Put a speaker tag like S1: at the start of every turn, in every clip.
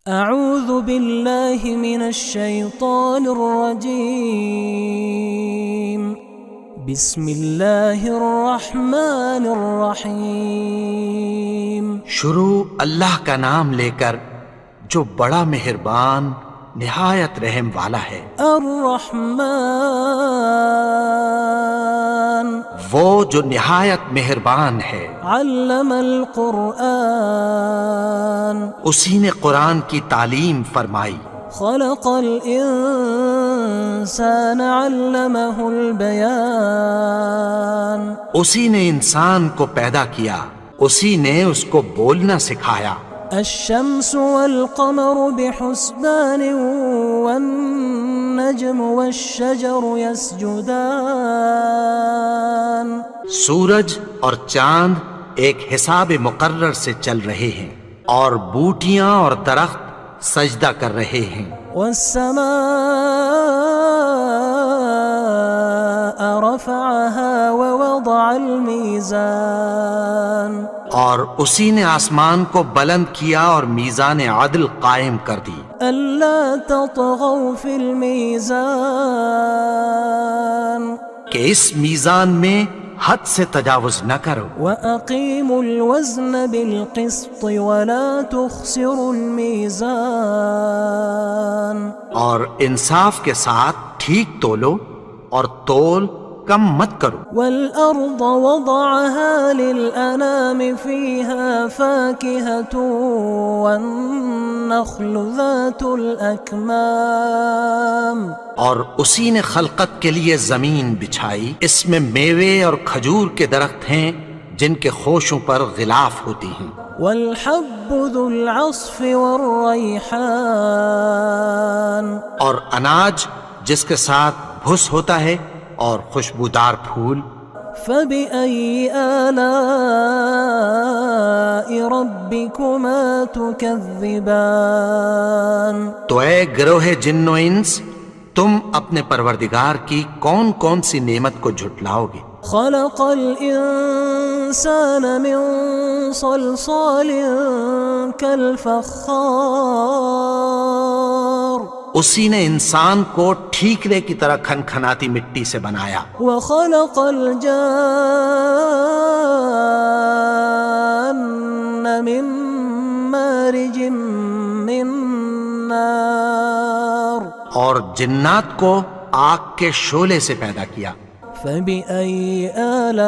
S1: اعوذ باللہ من الشیطان الرجیم بسم اللہ الرحمن الرحیم
S2: شروع اللہ کا نام لے کر جو بڑا مہربان نہایت رحم والا ہے۔
S1: الرحمن
S2: وہ جو نہایت مہربان ہے۔
S1: علم القرآن
S2: اسی نے قرآن کی تعلیم فرمائی۔
S1: خلق الانسان علمہ البیان
S2: اسی نے انسان کو پیدا کیا، اسی نے اس کو بولنا سکھایا۔
S1: الشمس والقمر بحسبان والنجم والشجر يسجدان
S2: سورج اور چاند ایک حساب مقرر سے چل رہے ہیں، اور بوٹیاں اور درخت سجدہ کر رہے ہیں۔
S1: والسماء رفعها ووضع الميزان
S2: اور اسی نے آسمان کو بلند کیا اور میزان عدل قائم کر دی۔
S1: ألا تطغوا في الميزان
S2: کہ اس میزان میں حد سے تجاوز نہ کرو۔
S1: وأقيموا الوزن بالقسط ولا تخسروا الميزان
S2: اور انصاف کے ساتھ ٹھیک تولو اور تول کم مت کرو۔
S1: والأرض وضعها للأنام فيها فاكهة والنخل ذات الأكمام
S2: اور اسی نے خلقت کے لیے زمین بچھائی، اس میں میوے اور کھجور کے درخت ہیں جن کے خوشوں پر غلاف ہوتی ہیں۔
S1: والحب ذو العصف والریحان
S2: اور اناج جس کے ساتھ بھس ہوتا ہے اور خوشبودار پھول۔
S1: فبأي آلاء ربكما تكذبان
S2: تو اے گروہ جن و انس، تم اپنے پروردگار کی کون کون سی نعمت کو جھٹلاؤ گے؟
S1: خلق الإنسان من صلصال كالفخار
S2: اسی نے انسان کو ٹھیکرے کی طرح کھنکھناتی مٹی سے بنایا۔
S1: وخلق الجان من مارج من نار
S2: اور جنات کو آگ کے شعلے سے پیدا کیا۔
S1: فبأي آلاء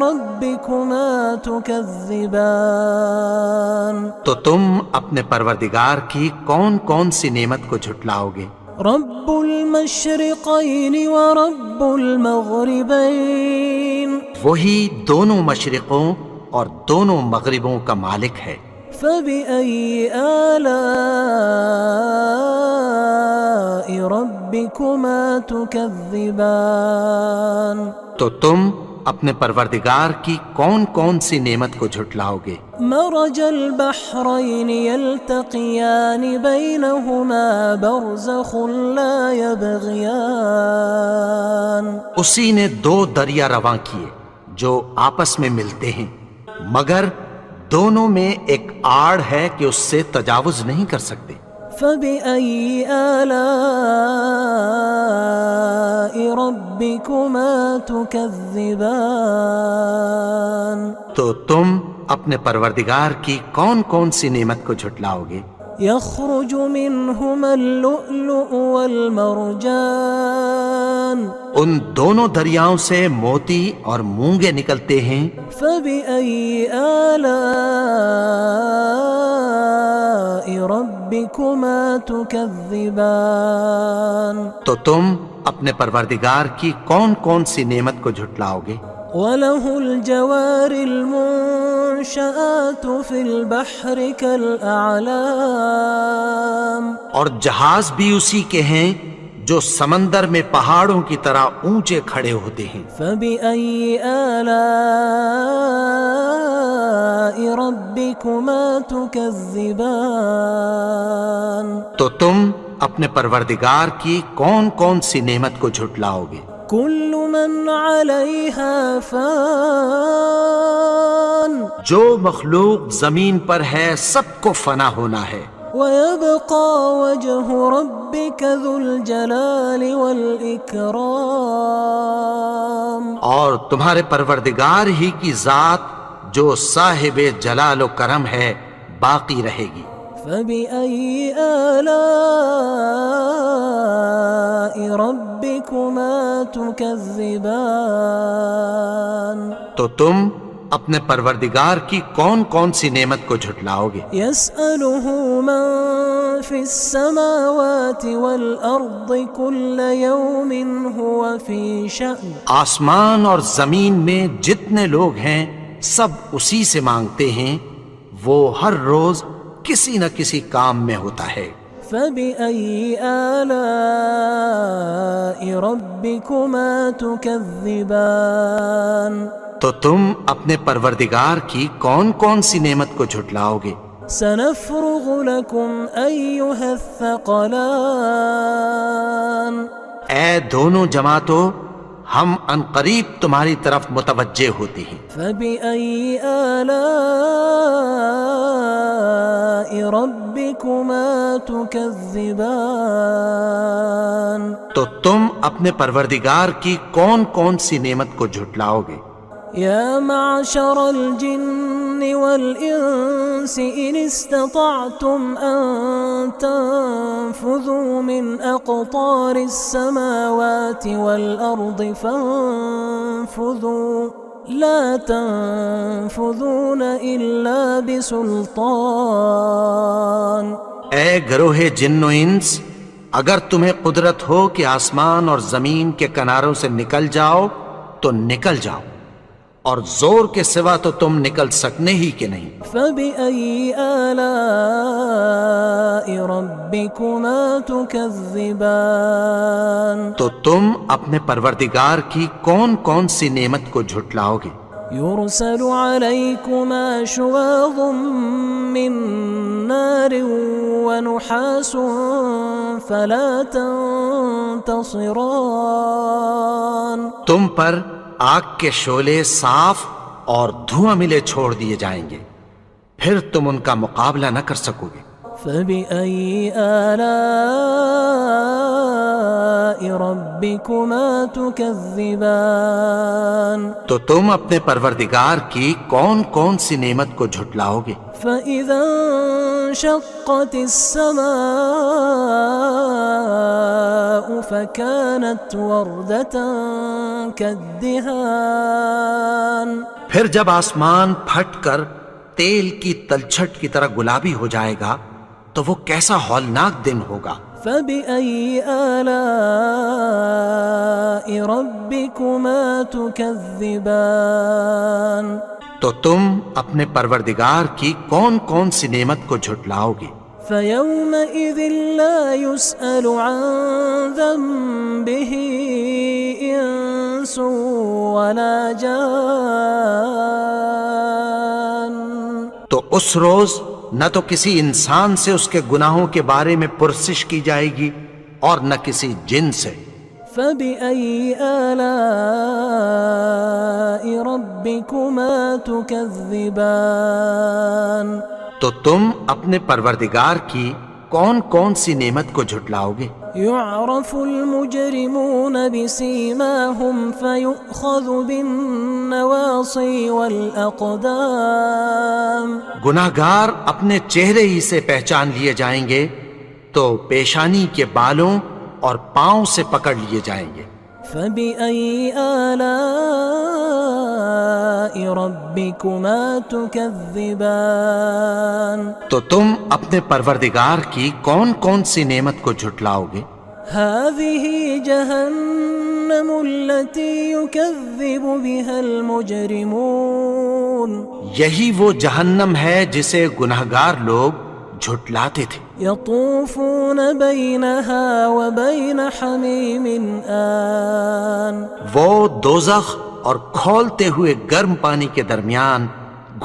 S1: ربكما تكذبان
S2: تو تم اپنے پروردگار کی کون کون سی نعمت کو جھٹلاؤ گے؟
S1: رب المشرقين ورب المغربين
S2: وہی دونوں مشرقوں اور دونوں مغربوں کا مالک ہے۔
S1: فبأي آلاء ربكما تكذبان
S2: تو تم اپنے پروردگار کی کون کون سی نعمت کو جھٹلاؤ گے؟
S1: مرج البحرين يلتقيان بينهما برزخ لا يبغيان
S2: اسی نے دو دریا رواں کیے جو آپس میں ملتے ہیں، مگر دونوں میں ایک آڑ ہے کہ اس سے تجاوز نہیں کر سکتے۔
S1: فبأي آلاء ربكما تكذبان
S2: تو تم اپنے پروردگار کی کون کون سی نعمت کو جھٹلاؤ گے؟
S1: يخرج منهما اللؤلؤ والمرجان
S2: ان دونوں دریاؤں سے موتی اور مونگے نکلتے ہیں۔
S1: فبأي آلاء ربكما تكذبان
S2: تو تم اپنے پروردگار کی کون کون سی نعمت کو جھٹلاؤ گے؟
S1: وله الجوار المنشآت في البحر كالأعلام
S2: اور جہاز بھی اسی کے ہیں جو سمندر میں پہاڑوں کی طرح اونچے کھڑے ہوتے ہیں۔
S1: فبأي آلاء ربكما تكذبان
S2: تو تم اپنے پروردگار کی کون کون سی نعمت کو جھٹلاؤ گے؟
S1: كل من عليها فان
S2: جو مخلوق زمین پر ہے سب کو فنا ہونا ہے،
S1: ويبقى وجه ربك ذو الجلال والإكرام.
S2: اور تمہارے پروردگار ہی کی ذات جو صاحب جلال و کرم ہے باقی رہے گی.
S1: فبأي آلاء ربكما تكذبان.
S2: تو تم اپنے پروردگار کی کون کون سی نعمت کو جھٹلاؤ گے؟
S1: يسأله من في السماوات والأرض كل يوم هو في شأن.
S2: آسمان اور زمین میں جتنے لوگ ہیں سب اسی سے مانگتے ہیں، وہ ہر روز کسی نہ کسی کام میں ہوتا ہے.
S1: فبأي آلاء ربكما تكذبان.
S2: تو تم اپنے پروردگار کی کون کون سی نعمت کو جھٹلاؤ گے؟
S1: سنفرغ لكم أيها الثقلان.
S2: اے دونوں جماعتوں، ہم عنقریب تمہاری طرف متوجہ ہوتے ہیں.
S1: فبأي آلاء ربكما تكذبان.
S2: تو تم اپنے پروردگار کی کون کون سی نعمت کو جھٹلاؤ گے؟
S1: يا معشر الجن والإنس إن استطعتم أن تنفذوا من أقطار السماوات والأرض فانفذوا لا تنفذون إلا بسلطان.
S2: اے گروہ جن و انس، اگر تمہیں قدرت ہو کہ آسمان اور زمین کے کناروں سے نکل جاؤ تو نکل جاؤ، اور زور کے سوا تو تم نکل سکنے ہی کہ نہیں.
S1: فبأي آلاء ربكما تكذبان.
S2: تو تم اپنے پروردگار کی کون کون سی نعمت کو جھٹلاؤ گے؟
S1: يرسل عليكما شواظ من نار ونحاس فلا تنتصران.
S2: تم پر آگ کے شعلے صاف اور دھواں ملے چھوڑ دیے جائیں گے، پھر تم ان کا مقابلہ نہ کر سکو گے.
S1: فبأي آلاء ربكما تكذبان.
S2: تو تم اپنے پروردگار کی کون کون سی نعمت کو جھٹلاؤ گے؟
S1: فإذا انشقت السماء فكانت وردة كالدهان.
S2: پھر جب آسمان پھٹ کر تیل کی تلچھٹ کی طرح گلابی ہو جائے گا تو وہ کیسا ہولناک دن ہوگا.
S1: فبأي آلاء ربكما تكذبان.
S2: تو تم اپنے پروردگار کی کون کون سی نعمت کو جھٹلاؤ گے؟
S1: فيومئذ لا يسأل عن ذنبه إنس ولا جان.
S2: تو اس روز نہ تو کسی انسان سے اس کے گناہوں کے بارے میں پرسش کی جائے گی اور نہ کسی جن سے.
S1: فبأي آلاء ربكما تكذبان.
S2: تو تم اپنے پروردگار کی کون کون سی نعمت کو جھٹلاؤ گے؟
S1: يعرف المجرمون بسيماهم فيؤخذ بالنواصي والأقدام.
S2: گناہگار اپنے چہرے ہی سے پہچان لیے جائیں گے تو پیشانی کے بالوں اور پاؤں سے پکڑ لیے جائیں گے.
S1: فبأي آلاء ربكما تكذبان.
S2: تو تم اپنے پروردگار کی کون کون سی نعمت کو جھٹلاؤ گے؟
S1: هذه جهنم التي يكذب بها المجرمون.
S2: یہی وہ جہنم ہے جسے گناہگار لوگ جھٹلاتے تھے.
S1: يطوفون بينها وبين حميم آن.
S2: وہ دوزخ اور کھولتے ہوئے گرم پانی کے درمیان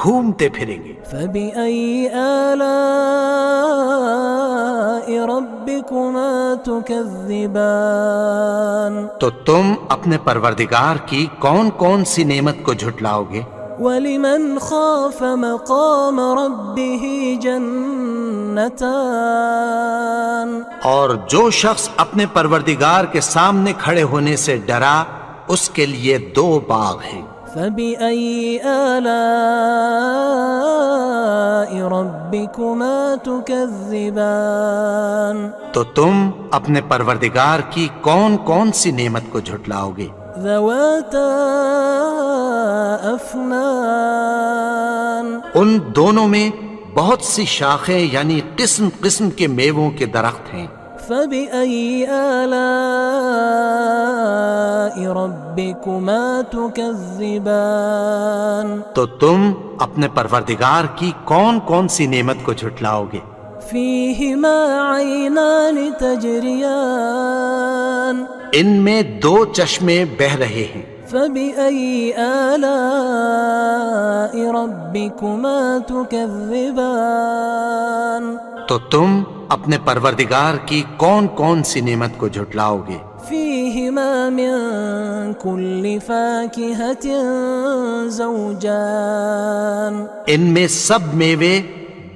S2: گھومتے پھریں گے.
S1: فبأي آلاء ربكما تكذبان
S2: تو تم اپنے پروردگار کی کون کون سی نعمت کو جھٹلاؤ گے؟
S1: ولمن خاف مقام ربه جنتان
S2: اور جو شخص اپنے پروردگار کے سامنے کھڑے ہونے سے ڈرا اس کے لیے 2 باغ ہیں۔
S1: فبأي آلاء ربكما تكذبان
S2: تو تم اپنے پروردگار کی کون کون سی نعمت کو جھٹلاؤ گے؟
S1: ذواتا أفنان
S2: ان دونوں میں بہت سی شاخیں یعنی قسم قسم کے میووں کے درخت ہیں۔
S1: فبأي آلاء ربكما تكذبان
S2: تو تم اپنے پروردگار کی کون کون سی نعمت کو جھٹلاؤ گے؟
S1: فيهما عينان تجريان
S2: ان میں 2 چشمے بہہ رہے ہیں۔
S1: فبأي آلاء ربكما تكذبان
S2: تو تم اپنے پروردگار کی کون کون سی نعمت کو جھٹلاؤ گے؟
S1: فيهما من كل فاكهة زوجان
S2: ان میں سب میوے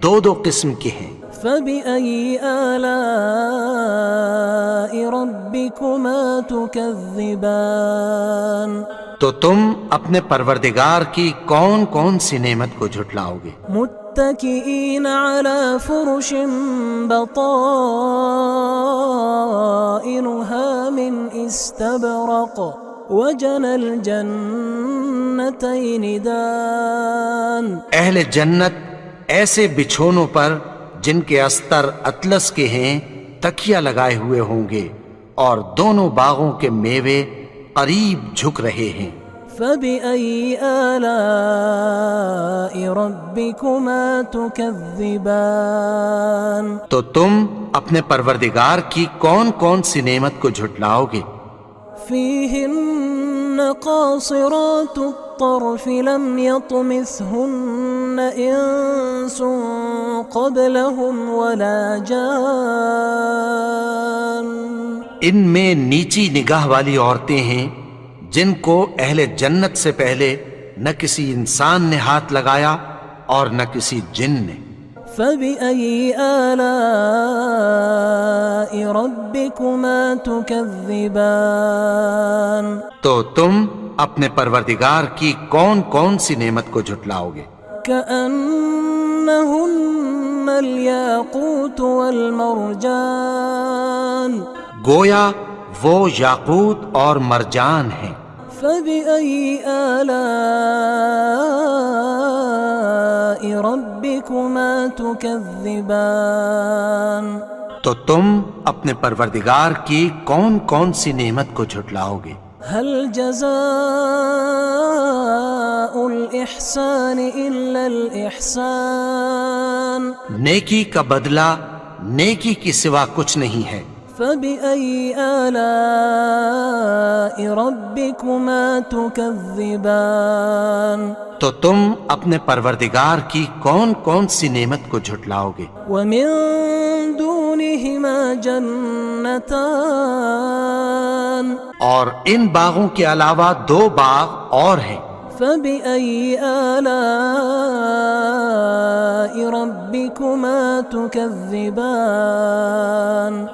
S2: 2 قسم کے ہیں۔
S1: فبأي آلاء ربكما تكذبان
S2: تو تم اپنے پروردگار کی کون کون سی نعمت کو جھٹلاؤ گے؟
S1: متكئين على فرش بطائنها من استبرق وجنى الجنتين دان
S2: اہل جنت ایسے بچھونوں پر جن کے استر اطلس کے ہیں تکیہ لگائے ہوئے ہوں گے اور دونوں باغوں کے میوے قریب جھک رہے ہیں۔
S1: فبأي آلاء ربكما تكذبان
S2: تو تم اپنے پروردگار کی کون کون سی نعمت کو جھٹلاؤ گے؟
S1: فيهن قاصرات الطرف لم يطمثهن إنس قبلهم ولا جان
S2: ان میں نیچی نگاہ والی عورتیں ہیں جن کو اہل جنت سے پہلے نہ کسی انسان نے ہاتھ لگایا اور نہ کسی جن نے۔
S1: فبأي آلاء ربكما تكذبان
S2: تو تم اپنے پروردگار کی کون کون سی نعمت کو جھٹلاؤ گے؟
S1: كأنهن الياقوت والمرجان
S2: گویا وہ یاقوت اور مرجان ہیں۔
S1: فبأي آلاء ربكما تكذبان
S2: تو تم اپنے پروردگار کی کون کون سی نعمت کو جھٹلاؤ گے؟
S1: هل جزاء الإحسان إلا الإحسان
S2: نیکی کا بدلہ نیکی کی سوا کچھ نہیں ہے۔
S1: فبأي آلاء ربكما تكذبان
S2: تو تم اپنے پروردگار کی کون کون سی نعمت کو جھٹلاؤ گے؟
S1: ومن دونهما جنتان
S2: اور ان باغوں کے علاوہ 2 باغ اور ہیں۔
S1: فبأي آلاء ربكما تكذبان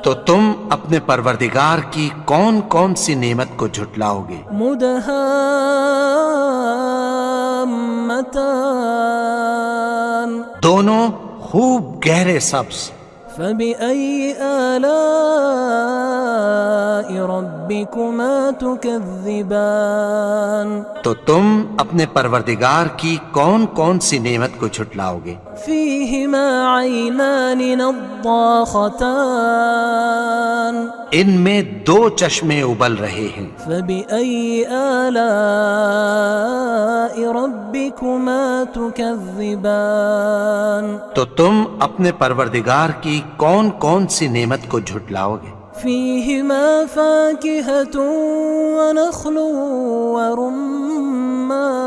S2: تو تم اپنے پروردگار کی کون کون سی نعمت کو جھٹلاؤ گے؟
S1: مدهامتان
S2: دونوں خوب گہرے سبز۔
S1: فبأي آلاء ربكما تكذبان
S2: تو تم اپنے پروردگار کی کون کون سی نعمت کو جھٹلاؤ گے؟
S1: فيهما عينان نضاختان
S2: ان میں 2 چشمے ابل رہے ہیں۔
S1: فبأي آلاء ربكما تكذبان
S2: تو تم اپنے پروردگار کی کون کون سی نعمت کو جھٹلاؤ گے؟
S1: فيهما فاكهة ونخل ورمان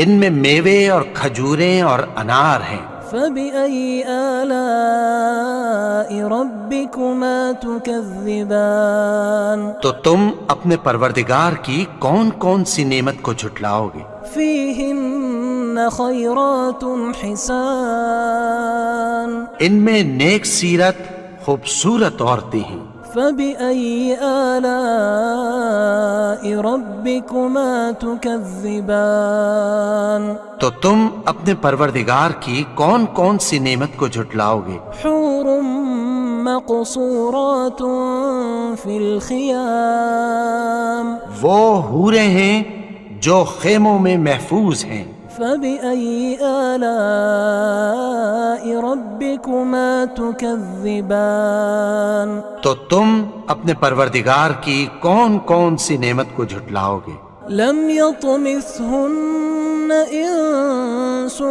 S2: ان میں میوے اور کھجوریں اور انار ہیں۔
S1: فبأي آلاء ربكما تكذبان
S2: تو تم اپنے پروردگار کی کون کون سی نعمت کو جھٹلاؤ گے؟
S1: فيهن خيرات حسان
S2: ان میں نیک سیرت خوبصورت عورتیں ہیں۔
S1: فبأي آلاء ربكما تكذبان
S2: تو تم اپنے پروردگار کی کون کون سی نعمت کو جھٹلاؤ گے؟
S1: حور مقصورات في الخيام
S2: وہ حوریں ہیں جو خیموں میں محفوظ ہیں۔
S1: فبأي آلاء ربكما تكذبان
S2: تو تم اپنے پروردگار کی کون کون سی نعمت کو جھٹلاؤ گے؟
S1: لم يطمثهن إنس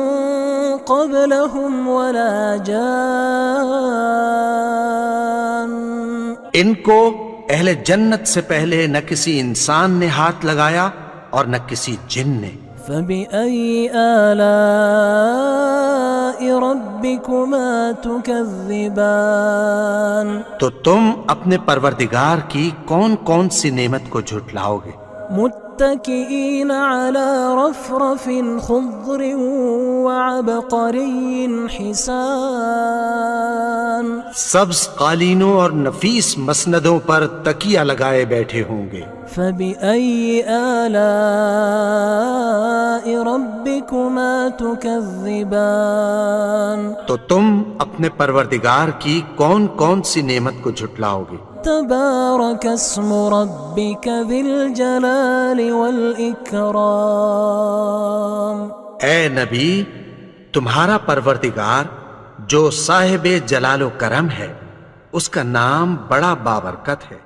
S1: قبلهم ولا جان
S2: ان کو اہل جنت سے پہلے نہ کسی انسان نے ہاتھ لگایا اور نہ کسی جن نے۔
S1: فبأي آلاء ربكما تكذبان
S2: تو تم اپنے پروردگار کی کون کون سی نعمت کو جھٹلاؤ گے؟
S1: متكئين على رفرف خضر وعبقري حسان
S2: سبز قالینوں اور نفیس مسندوں پر تکیہ لگائے بیٹھے ہوں گے۔
S1: فبأي آلاء ربكما تكذبان
S2: تو تم اپنے پروردگار کی کون کون سی نعمت کو جھٹلاؤ گے؟
S1: تبارك اسم ربك ذي الجلال والإكرام
S2: اے نبی، تمہارا پروردگار جو صاحب جلال و کرم ہے، اس کا نام بڑا بابرکت ہے۔